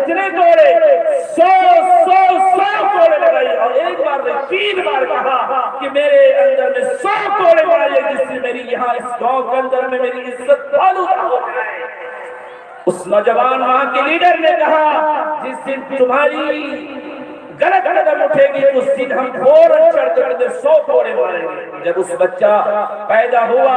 کتنے کوڑے؟ 100 کوڑے لگائی، اور ایک بار نہیں 3 بار کہا کہ میرے اندر میں 100 کوڑے مارے جس سے میری یہاں اس گاؤں کے اندر میں میری عزت آلودہ ہو جائے۔ اس نوجوان وہاں کے لیڈر نے کہا جس دن تمہاری غلط قدم اٹھے گی تو اس دن ہم فوراً چڑھ کر 100 کوڑے ماریں گے۔ جب اس بچہ پیدا ہوا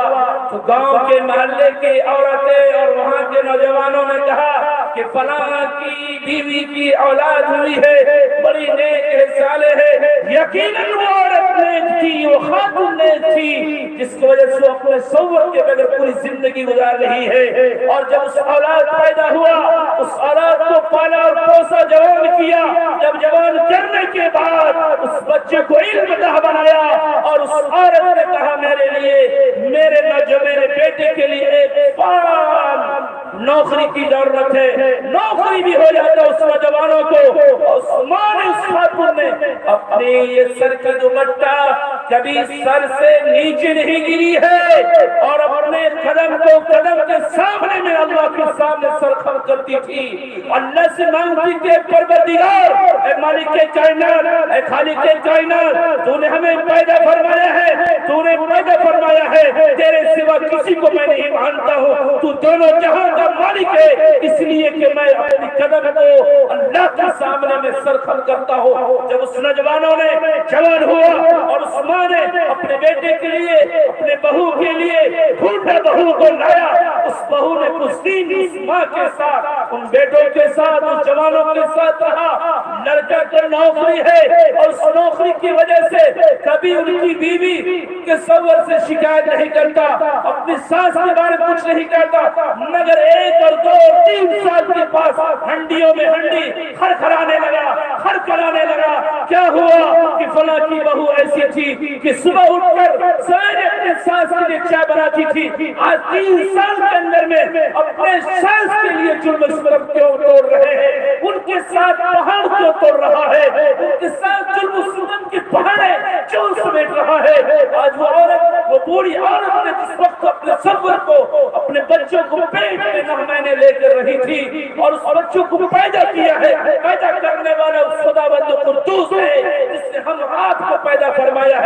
تو گاؤں کے محلے کی عورتیں اور وہاں کے نوجوانوں نے کہا کہ فلاں کی بیوی کی اولاد ہوئی ہے، بڑی نیک صالح ہے، یقیناً وہ عورت نیک تھی، وہ خاتون نیک تھی جس کی وجہ سے اپنے شوہر کے بغیر پوری زندگی گزار رہی ہے۔ اور جب اس اولاد پیدا ہوا، اس اولاد کو پالا اور پوسا، جوان کیا، جب جوان کرنے کے بعد اس بچے کو علم دہ بنایا، اور اس عورت نے کہا میرے لیے میرے بیٹے کے لیے ایک فعال نوکری کی ضرورت ہے، نوکری بھی ہو جاتا اس نوجوانوں کو۔ عثمان اس خاتون نے اپنے یہ سر کا دوپٹہ کبھی سر سے نیچے نہیں گری ہے، اور اپنے قدم کو قدم کے سامنے میں اللہ کے سامنے سرخم کرتی تھی، اللہ سے مانگتی تھی پروردگار، اے مالک کائنات، اے خالق کائنات، تو نے ہمیں پیدا فرمایا ہے، تو نے پیدا فرمایا ہے، تیرے سوا کسی کو میں نہیں مانتا ہوں، تو دونوں جہاں کا مالک ہے، اس لیے کہ میں اپنی قدم کو اللہ کے سامنے میں سرخم کرتا ہوں۔ جب اس نوجوانوں نے جوان ہوا اور عثمان نے اپنے بیٹے کے لیے، اپنے بہو کے لیے ڈھونڈا، بہو کو لایا، اس بہو نے کچھ دن اس ماں کے ساتھ، ان بیٹوں کے ساتھ، اس جوانوں کے ساتھ رہا۔ لڑکا کا نوکری ہے، اور اس نوکری کی وجہ سے کبھی ان کی بیوی کے شوہر سے شکایت نہیں کرتا، اپنی ساس کے بارے میں کچھ نہیں کرتا، مگر 1 اور 2 اور 3 سال کے پاس ہنڈیوں میں ہنڈی کھڑکھڑانے لگا۔ کیا ہوا کہ فلاں کی بہو ایسی تھی کہ صبح اٹھ کر سویرے اپنے ساس کے لیے چائے بناتی تھی، آج 3 سال کے اندر میں اپنے ساس کے لیے جرم ستم کیوں توڑ رہے ہیں، ان کے ساتھ پہاڑ کیوں توڑ رہا ہے، ان کے ساتھ جرم ستم کے پہاڑے کیوں سمیٹ رہا ہے۔ آج وہ عورت، وہ بوڑھی عورت نے جس وقت اپنے شوہر کو، اپنے بچوں کو پیٹ میں 9 مہینے لے کر رہی تھی، اور اس بچوں کو پیدا کیا ہے، پیدا کرنے والا اس خداوند قدوس ہے جس نے ہم آپ کو پیدا فرمایا ہے۔